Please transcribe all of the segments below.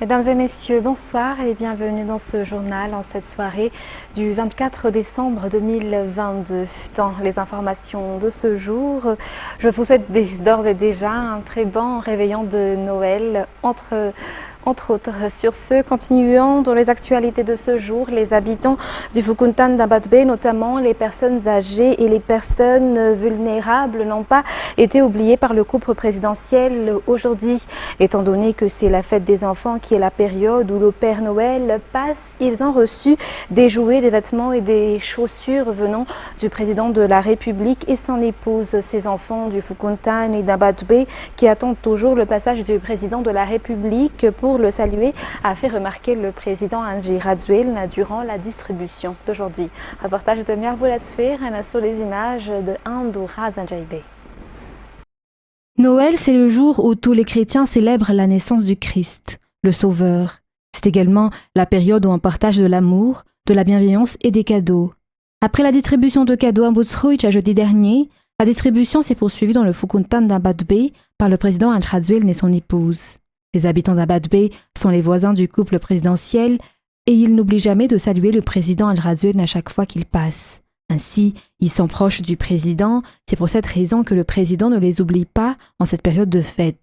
Mesdames et messieurs, bonsoir et bienvenue dans ce journal en cette soirée du 24 décembre 2022. Dans les informations de ce jour, je vous souhaite d'ores et déjà un très bon réveillon de Noël entre autres. Sur ce, continuons dans les actualités de ce jour, les habitants du Fukuntan d'Abatbe, notamment les personnes âgées et les personnes vulnérables, n'ont pas été oubliées par le couple présidentiel aujourd'hui. Étant donné que c'est la fête des enfants qui est la période où le Père Noël passe, ils ont reçu des jouets, des vêtements et des chaussures venant du président de la République et son épouse. Ces enfants du Fukuntan et d'Abatbe qui attendent toujours le passage du président de la République pour le saluer, a fait remarquer le président Anji Radzuel durant la distribution d'aujourd'hui. Reportage de Miarvoulat-Sfer sur les images de Andoura Zanjaïbe. Noël, c'est le jour où tous les chrétiens célèbrent la naissance du Christ, le Sauveur. C'est également la période où on partage de l'amour, de la bienveillance et des cadeaux. Après la distribution de cadeaux à Boutsrouitch à jeudi dernier, la distribution s'est poursuivie dans le Fukuntan d'Abatbe par le président Anji Radzuel et son épouse. Les habitants d'Abatbe sont les voisins du couple présidentiel et ils n'oublient jamais de saluer le président Anji Radzuel à chaque fois qu'il passe. Ainsi, ils sont proches du président, c'est pour cette raison que le président ne les oublie pas en cette période de fête.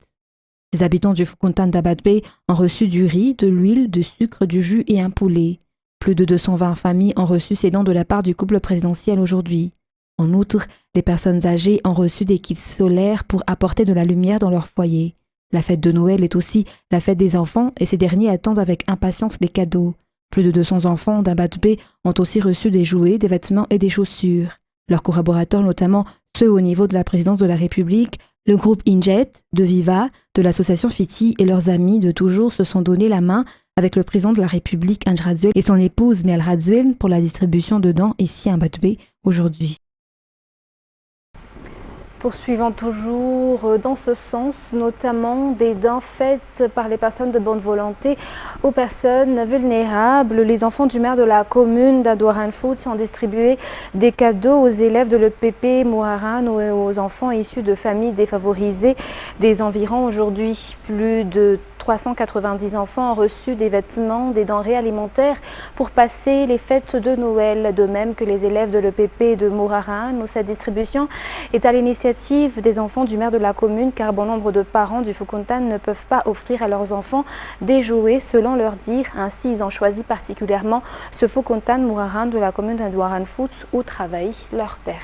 Les habitants du Fukuntan d'Abatbe ont reçu du riz, de l'huile, du sucre, du jus et un poulet. Plus de 220 familles ont reçu ces dons de la part du couple présidentiel aujourd'hui. En outre, les personnes âgées ont reçu des kits solaires pour apporter de la lumière dans leur foyer. La fête de Noël est aussi la fête des enfants et ces derniers attendent avec impatience les cadeaux. Plus de 200 enfants d'Abatbe ont aussi reçu des jouets, des vêtements et des chaussures. Leurs collaborateurs, notamment ceux au niveau de la présidence de la République, le groupe Injet, de Viva, de l'association Fiti et leurs amis de toujours se sont donné la main avec le président de la République Anji Radzuel et son épouse Mial Radzuel pour la distribution de dons ici à Abatbe aujourd'hui. Poursuivant toujours dans ce sens, notamment des dons faits par les personnes de bonne volonté aux personnes vulnérables. Les enfants du maire de la commune d'Adouaranfout ont distribué des cadeaux aux élèves de l'EPP Mouraran et aux enfants issus de familles défavorisées des environs. Aujourd'hui, plus de 390 enfants ont reçu des vêtements, des denrées alimentaires pour passer les fêtes de Noël, de même que les élèves de l'EPP de Mouraran, où cette distribution est à l'initiative des enfants du maire de la commune, car bon nombre de parents du Fukuntan ne peuvent pas offrir à leurs enfants des jouets selon leur dire. Ainsi, ils ont choisi particulièrement ce Fukuntan Mouraran de la commune d'Adouaranfout où travaille leur père.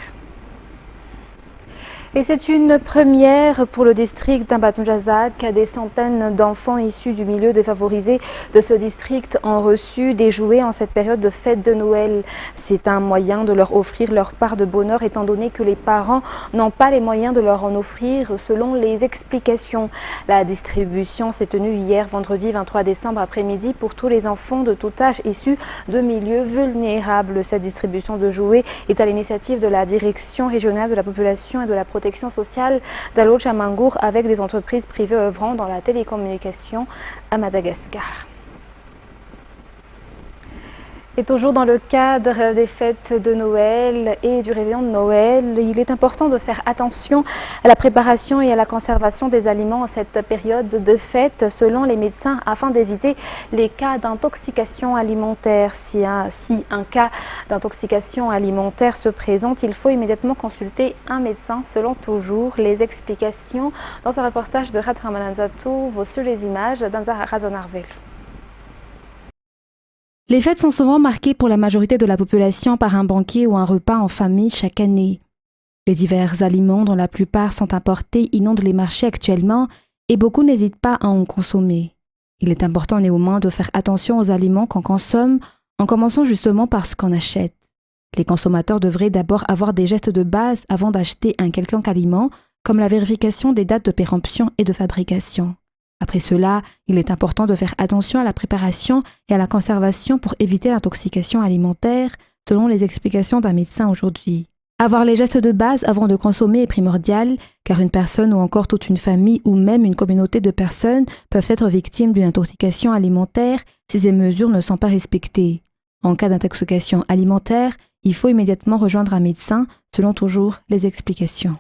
Et c'est une première pour le district d'Ambatonjazak. Des centaines d'enfants issus du milieu défavorisé de ce district ont reçu des jouets en cette période de fête de Noël. C'est un moyen de leur offrir leur part de bonheur étant donné que les parents n'ont pas les moyens de leur en offrir selon les explications. La distribution s'est tenue hier vendredi 23 décembre après-midi pour tous les enfants de tout âge issus de milieux vulnérables. Cette distribution de jouets est à l'initiative de la direction régionale de la population et de la protection sociale d'Alo-Chamangour avec des entreprises privées œuvrant dans la télécommunication à Madagascar. Et toujours dans le cadre des fêtes de Noël et du réveillon de Noël, il est important de faire attention à la préparation et à la conservation des aliments en cette période de fête selon les médecins afin d'éviter les cas d'intoxication alimentaire. Si un cas d'intoxication alimentaire se présente, il faut immédiatement consulter un médecin selon toujours les explications dans ce reportage de Ratramananzato sur les images d'Anzara Razonarvel. Les fêtes sont souvent marquées pour la majorité de la population par un banquet ou un repas en famille chaque année. Les divers aliments dont la plupart sont importés inondent les marchés actuellement et beaucoup n'hésitent pas à en consommer. Il est important néanmoins de faire attention aux aliments qu'on consomme en commençant justement par ce qu'on achète. Les consommateurs devraient d'abord avoir des gestes de base avant d'acheter un quelconque aliment comme la vérification des dates de péremption et de fabrication. Après cela, il est important de faire attention à la préparation et à la conservation pour éviter l'intoxication alimentaire, selon les explications d'un médecin aujourd'hui. Avoir les gestes de base avant de consommer est primordial, car une personne ou encore toute une famille ou même une communauté de personnes peuvent être victimes d'une intoxication alimentaire si ces mesures ne sont pas respectées. En cas d'intoxication alimentaire, il faut immédiatement rejoindre un médecin, selon toujours les explications.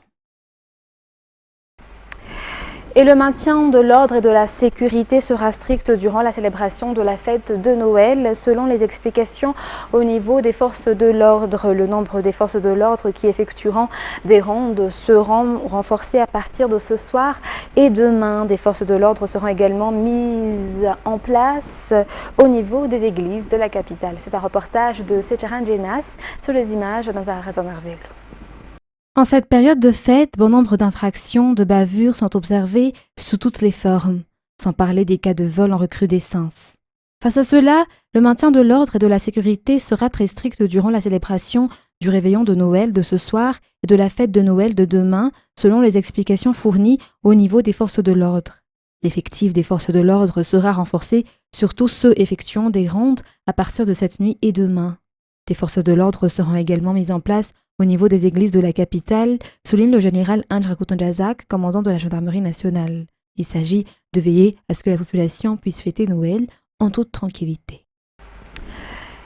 Et le maintien de l'ordre et de la sécurité sera strict durant la célébration de la fête de Noël, selon les explications au niveau des forces de l'ordre. Le nombre des forces de l'ordre qui effectueront des rondes seront renforcés à partir de ce soir et demain. Des forces de l'ordre seront également mises en place au niveau des églises de la capitale. C'est un reportage de Secharan Jenas sur les images d'Anzara Razonarvel. En cette période de fête, bon nombre d'infractions, de bavures sont observées sous toutes les formes, sans parler des cas de vol en recrudescence. Face à cela, le maintien de l'ordre et de la sécurité sera très strict durant la célébration du réveillon de Noël de ce soir et de la fête de Noël de demain, selon les explications fournies au niveau des forces de l'ordre. L'effectif des forces de l'ordre sera renforcé, surtout ceux effectuant des rondes à partir de cette nuit et demain. Des forces de l'ordre seront également mises en place au niveau des églises de la capitale, souligne le général Andra Koutonjazak, commandant de la gendarmerie nationale. Il s'agit de veiller à ce que la population puisse fêter Noël en toute tranquillité.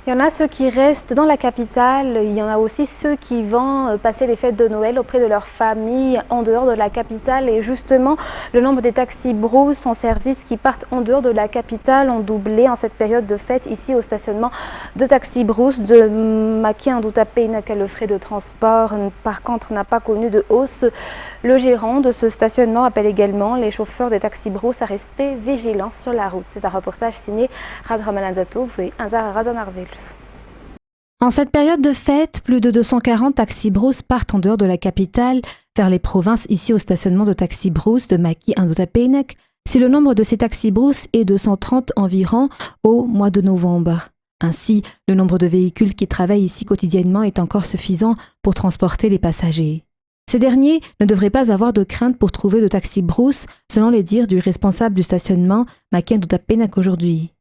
Il y en a ceux qui restent dans la capitale, il y en a aussi ceux qui vont passer les fêtes de Noël auprès de leur famille en dehors de la capitale. Et justement, le nombre des taxis brousse en service qui partent en dehors de la capitale ont doublé en cette période de fête ici au stationnement de taxis brousse de Maki Ndutapena. Le frais de transport, par contre, n'a pas connu de hausse. Le gérant de ce stationnement appelle également les chauffeurs des taxis brousse à rester vigilants sur la route. C'est un reportage signé Radramalanzato et Anzara Razonarvel. En cette période de fête, plus de 240 taxis brousse partent en dehors de la capitale vers les provinces ici au stationnement de taxis brousse de Maki Ndutapenek, si le nombre de ces taxis brousse est de 130 environ au mois de novembre. Ainsi, le nombre de véhicules qui travaillent ici quotidiennement est encore suffisant pour transporter les passagers. Ces derniers ne devraient pas avoir de crainte pour trouver de taxis brousse, selon les dires du responsable du stationnement Maki Ndutapenek aujourd'hui.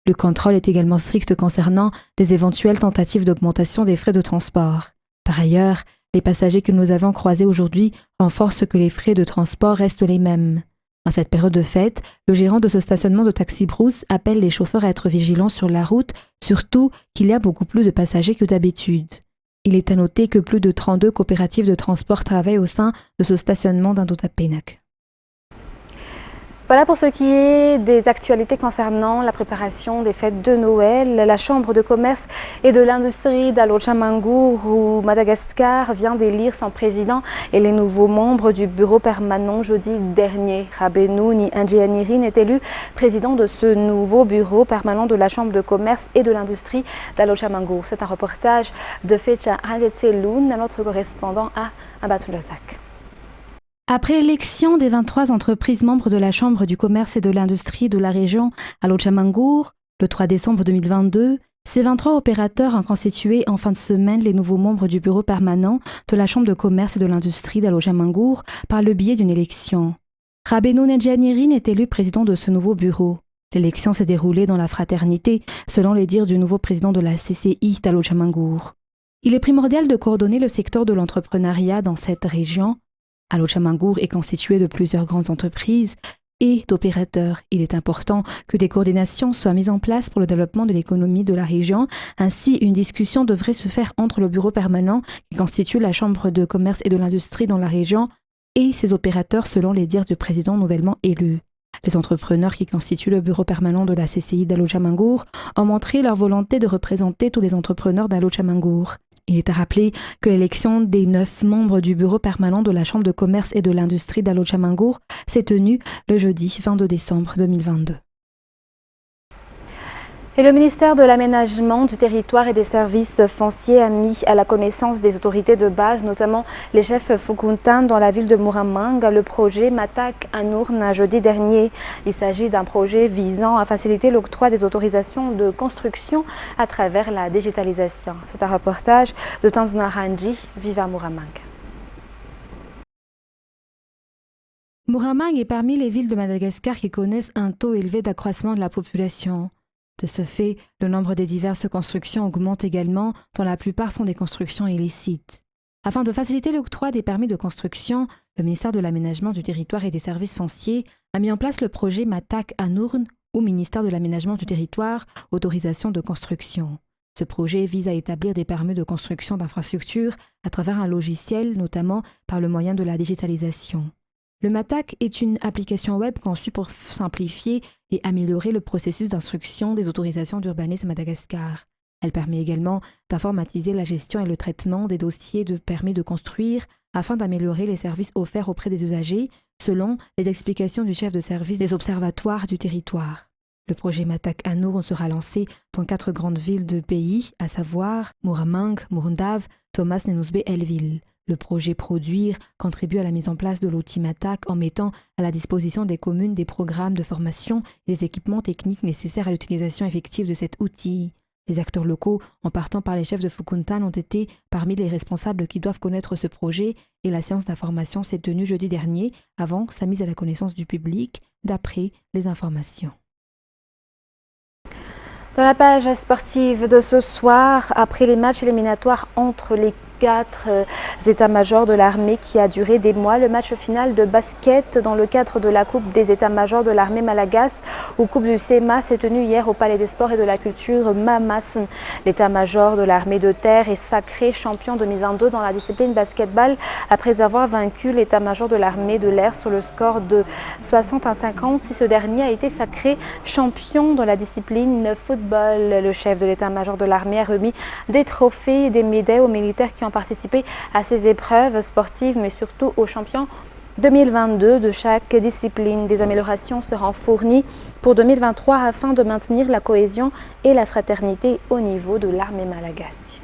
Le contrôle est également strict concernant des éventuelles tentatives d'augmentation des frais de transport. Par ailleurs, les passagers que nous avons croisés aujourd'hui renforcent que les frais de transport restent les mêmes. En cette période de fête, le gérant de ce stationnement de taxi brousse appelle les chauffeurs à être vigilants sur la route, surtout qu'il y a beaucoup plus de passagers que d'habitude. Il est à noter que plus de 32 coopératives de transport travaillent au sein de ce stationnement d'Ndutapenek. Voilà pour ce qui est des actualités concernant la préparation des fêtes de Noël. La Chambre de commerce et de l'industrie d'Alochamangour ou Madagascar vient d'élire son président et les nouveaux membres du bureau permanent jeudi dernier. Rabenouni Ndjianirin est élu président de ce nouveau bureau permanent de la Chambre de commerce et de l'industrie d'Alochamangour. C'est un reportage de Fecha Ranjetseloun, notre correspondant à Ambatulazak. Après l'élection des 23 entreprises membres de la Chambre du commerce et de l'industrie de la région Alochamangour, le 3 décembre 2022, ces 23 opérateurs ont constitué en fin de semaine les nouveaux membres du bureau permanent de la Chambre de commerce et de l'industrie d'Alochamangour par le biais d'une élection. Rabenouni Ndjianirin est élu président de ce nouveau bureau. L'élection s'est déroulée dans la fraternité, selon les dires du nouveau président de la CCI d'Alochamangour. Il est primordial de coordonner le secteur de l'entrepreneuriat dans cette région. Alochamangour est constitué de plusieurs grandes entreprises et d'opérateurs. Il est important que des coordinations soient mises en place pour le développement de l'économie de la région. Ainsi, une discussion devrait se faire entre le bureau permanent qui constitue la Chambre de commerce et de l'industrie dans la région et ses opérateurs selon les dires du président nouvellement élu. Les entrepreneurs qui constituent le bureau permanent de la CCI d'Alochamangour ont montré leur volonté de représenter tous les entrepreneurs d'Alochamangour. Il est à rappeler que l'élection des 9 membres du bureau permanent de la Chambre de commerce et de l'industrie d'Alochamangour s'est tenue le jeudi 22 décembre 2022. Et le ministère de l'Aménagement du territoire et des services fonciers a mis à la connaissance des autorités de base, notamment les chefs Fukuntan dans la ville de Muramang, le projet Matak Anourne jeudi dernier. Il s'agit d'un projet visant à faciliter l'octroi des autorisations de construction à travers la digitalisation. C'est un reportage de Tanzuna Ranji, Viva Muramang. Muramang est parmi les villes de Madagascar qui connaissent un taux élevé d'accroissement de la population. De ce fait, le nombre des diverses constructions augmente également, dont la plupart sont des constructions illicites. Afin de faciliter l'octroi des permis de construction, le ministère de l'Aménagement du territoire et des services fonciers a mis en place le projet Matak Anourne ou ministère de l'Aménagement du territoire, autorisation de construction. Ce projet vise à établir des permis de construction d'infrastructures à travers un logiciel, notamment par le moyen de la digitalisation. Le MATAC est une application web conçue pour simplifier et améliorer le processus d'instruction des autorisations d'urbanisme à Madagascar. Elle permet également d'informatiser la gestion et le traitement des dossiers de permis de construire afin d'améliorer les services offerts auprès des usagers selon les explications du chef de service des observatoires du territoire. Le projet MATAC Anour sera lancé dans 4 grandes villes de pays, à savoir Muramang, Murundav, Thomas Nenusbe et Elville. Le projet Produire contribue à la mise en place de l'outil MATAC en mettant à la disposition des communes des programmes de formation et des équipements techniques nécessaires à l'utilisation effective de cet outil. Les acteurs locaux, en partant par les chefs de Fukuntan, ont été parmi les responsables qui doivent connaître ce projet et la séance d'information s'est tenue jeudi dernier avant sa mise à la connaissance du public, d'après les informations. Dans la page sportive de ce soir, après les matchs éliminatoires entre les 4 états-majors de l'armée qui a duré des mois, le match final de basket dans le cadre de la Coupe des états-majors de l'armée malagasy ou Coupe du CEMA s'est tenue hier au Palais des Sports et de la Culture Mamas. L'état-major de l'armée de terre est sacré champion 2022 dans la discipline basketball après avoir vaincu l'état-major de l'armée de l'air sur le score de 60-50. Si ce dernier a été sacré champion dans la discipline football, le chef de l'état-major de l'armée a remis des trophées et des médailles aux militaires qui ont participé à ces épreuves sportives, mais surtout aux champions 2022 de chaque discipline. Des améliorations seront fournies pour 2023 afin de maintenir la cohésion et la fraternité au niveau de l'armée malagasy.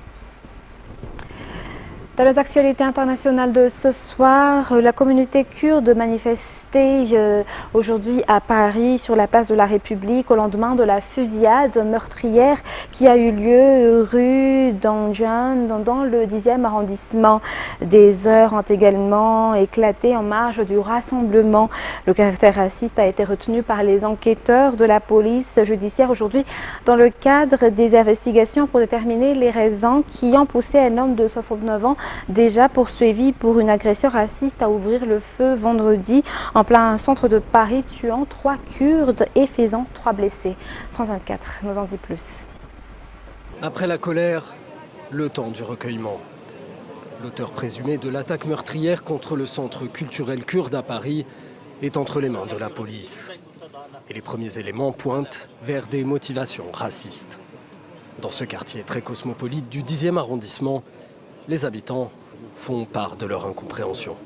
Dans les actualités internationales de ce soir, la communauté kurde manifestait aujourd'hui à Paris sur la place de la République au lendemain de la fusillade meurtrière qui a eu lieu rue d'Anjan dans le 10e arrondissement. Des heurts ont également éclaté en marge du rassemblement. Le caractère raciste a été retenu par les enquêteurs de la police judiciaire aujourd'hui dans le cadre des investigations pour déterminer les raisons qui ont poussé un homme de 69 ans déjà poursuivi pour une agression raciste à ouvrir le feu vendredi en plein centre de Paris, tuant 3 Kurdes et faisant 3 blessés. France 24 nous en dit plus. Après la colère, le temps du recueillement. L'auteur présumé de l'attaque meurtrière contre le centre culturel kurde à Paris est entre les mains de la police. Et les premiers éléments pointent vers des motivations racistes. Dans ce quartier très cosmopolite du 10e arrondissement, les habitants font part de leur incompréhension.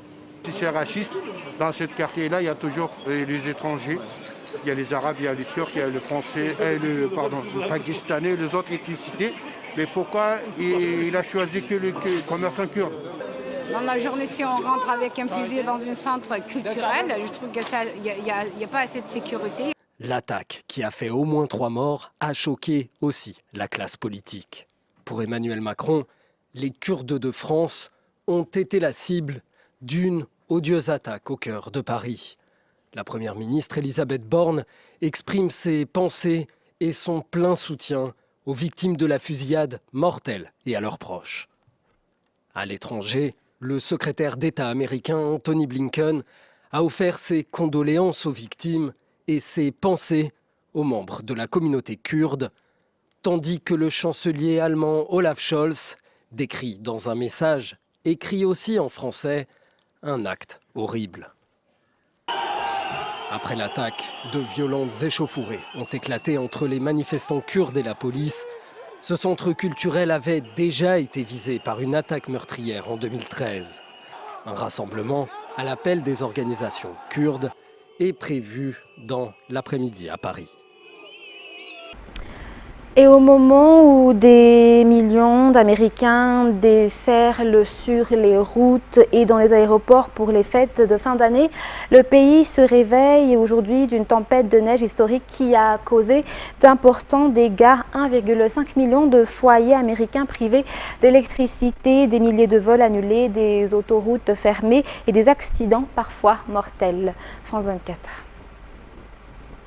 Si c'est raciste, dans ce quartier-là, il y a toujours les étrangers. Il y a les Arabes, il y a les Turcs, il y a le Français, le Pakistanais, les autres ethnicités. Mais pourquoi il a choisi que le commerçant kurde? Dans la journée, si on rentre avec un fusil dans un centre culturel, je trouve qu'il n'y a pas assez de sécurité. L'attaque, qui a fait au moins 3 morts, a choqué aussi la classe politique. Pour Emmanuel Macron, les Kurdes de France ont été la cible d'une odieuse attaque au cœur de Paris. La première ministre Elisabeth Borne exprime ses pensées et son plein soutien aux victimes de la fusillade mortelle et à leurs proches. À l'étranger, le secrétaire d'État américain Antony Blinken a offert ses condoléances aux victimes et ses pensées aux membres de la communauté kurde, tandis que le chancelier allemand Olaf Scholz décrit dans un message, écrit aussi en français, un acte horrible. Après l'attaque, de violentes échauffourées ont éclaté entre les manifestants kurdes et la police. Ce centre culturel avait déjà été visé par une attaque meurtrière en 2013. Un rassemblement à l'appel des organisations kurdes est prévu dans l'après-midi à Paris. Et au moment où des millions d'Américains déferlent sur les routes et dans les aéroports pour les fêtes de fin d'année, le pays se réveille aujourd'hui d'une tempête de neige historique qui a causé d'importants dégâts. 1,5 million de foyers américains privés d'électricité, des milliers de vols annulés, des autoroutes fermées et des accidents parfois mortels. France 24.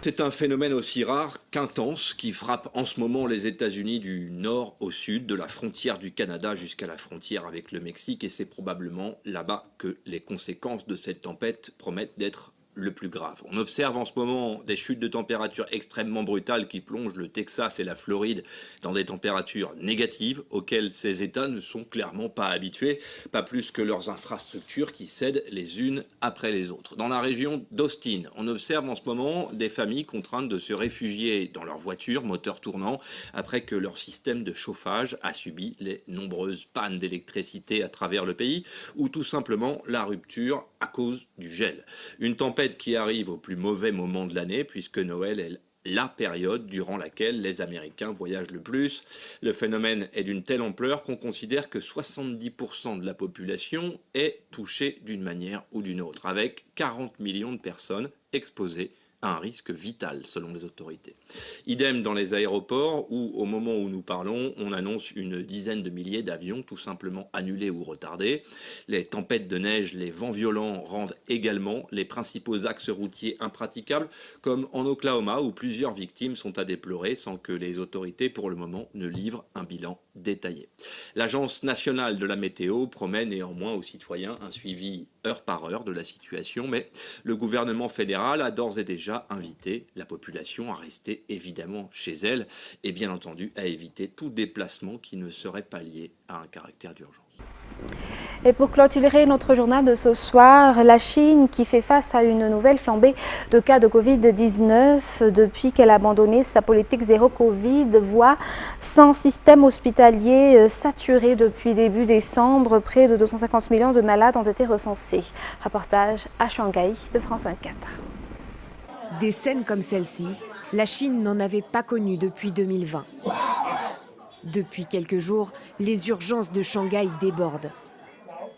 C'est un phénomène aussi rare qu'intense qui frappe en ce moment les États-Unis du nord au sud, de la frontière du Canada jusqu'à la frontière avec le Mexique. Et c'est probablement là-bas que les conséquences de cette tempête promettent d'être le plus grave. On observe en ce moment des chutes de température extrêmement brutales qui plongent le Texas et la Floride dans des températures négatives auxquelles ces États ne sont clairement pas habitués, pas plus que leurs infrastructures qui cèdent les unes après les autres. Dans la région d'Austin, on observe en ce moment des familles contraintes de se réfugier dans leur voiture, moteur tournant, après que leur système de chauffage a subi les nombreuses pannes d'électricité à travers le pays, ou tout simplement la rupture à cause du gel. Une tempête qui arrive au plus mauvais moment de l'année, puisque Noël est la période durant laquelle les Américains voyagent le plus. Le phénomène est d'une telle ampleur qu'on considère que 70% de la population est touchée d'une manière ou d'une autre, avec 40 millions de personnes exposées à un risque vital selon les autorités. Idem dans les aéroports où, au moment où nous parlons, on annonce une dizaine de milliers d'avions tout simplement annulés ou retardés. Les tempêtes de neige, les vents violents rendent également les principaux axes routiers impraticables, comme en Oklahoma où plusieurs victimes sont à déplorer sans que les autorités pour le moment ne livrent un bilan détaillé. L'Agence nationale de la météo promet néanmoins aux citoyens un suivi heure par heure de la situation, mais le gouvernement fédéral a d'ores et déjà invité la population à rester évidemment chez elle et bien entendu à éviter tout déplacement qui ne serait pas lié à un caractère d'urgence. Et pour clôturer notre journal de ce soir, la Chine qui fait face à une nouvelle flambée de cas de Covid-19 depuis qu'elle a abandonné sa politique zéro Covid, voit son système hospitalier saturé depuis début décembre. Près de 250 millions de malades ont été recensés. Reportage à Shanghai de France 24. Des scènes comme celle-ci, la Chine n'en avait pas connu depuis 2020. Depuis quelques jours, les urgences de Shanghai débordent.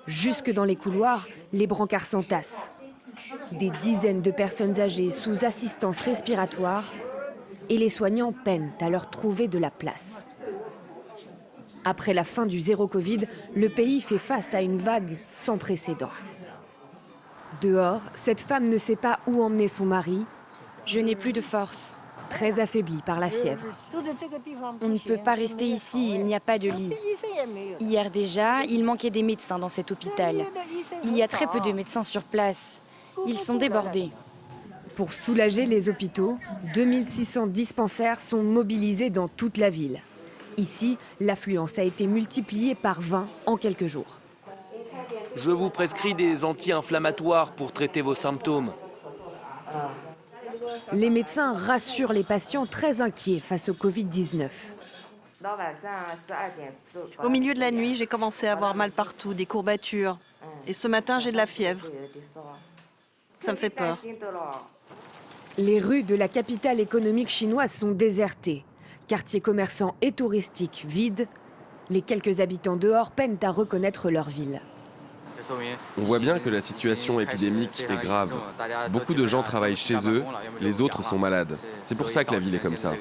Jusque dans les couloirs, les brancards s'entassent. Des dizaines de personnes âgées sous assistance respiratoire et les soignants peinent à leur trouver de la place. Après la fin du zéro Covid, le pays fait face à une vague sans précédent. Dehors, cette femme ne sait pas où emmener son mari. Je n'ai plus de force. Très affaiblie par la fièvre. On ne peut pas rester ici, il n'y a pas de lit. Hier déjà, il manquait des médecins dans cet hôpital. Il y a très peu de médecins sur place. Ils sont débordés. Pour soulager les hôpitaux, 2600 dispensaires sont mobilisés dans toute la ville. Ici, l'affluence a été multipliée par 20 en quelques jours. Je vous prescris des anti-inflammatoires pour traiter vos symptômes. Les médecins rassurent les patients très inquiets face au Covid-19. Au milieu de la nuit, j'ai commencé à avoir mal partout, des courbatures. Et ce matin, j'ai de la fièvre. Ça me fait peur. Les rues de la capitale économique chinoise sont désertées. Quartiers commerçants et touristiques vides. Les quelques habitants dehors peinent à reconnaître leur ville. On voit bien que la situation épidémique est grave. Beaucoup de gens travaillent chez eux, les autres sont malades. C'est pour ça que la ville est comme ça.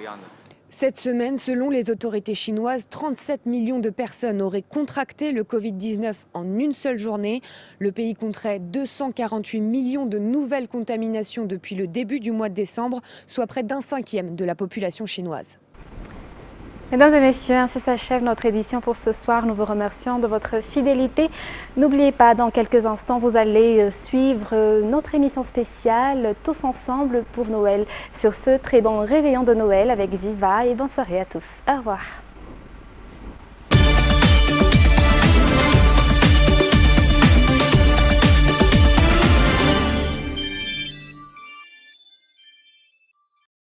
Cette semaine, selon les autorités chinoises, 37 millions de personnes auraient contracté le Covid-19 en une seule journée. Le pays compterait 248 millions de nouvelles contaminations depuis le début du mois de décembre, soit près d'un cinquième de la population chinoise. Mesdames et messieurs, ainsi s'achève notre édition pour ce soir. Nous vous remercions de votre fidélité. N'oubliez pas, dans quelques instants, vous allez suivre notre émission spéciale Tous ensemble pour Noël. Sur ce, très bon réveillon de Noël avec Viva et bonne soirée à tous. Au revoir.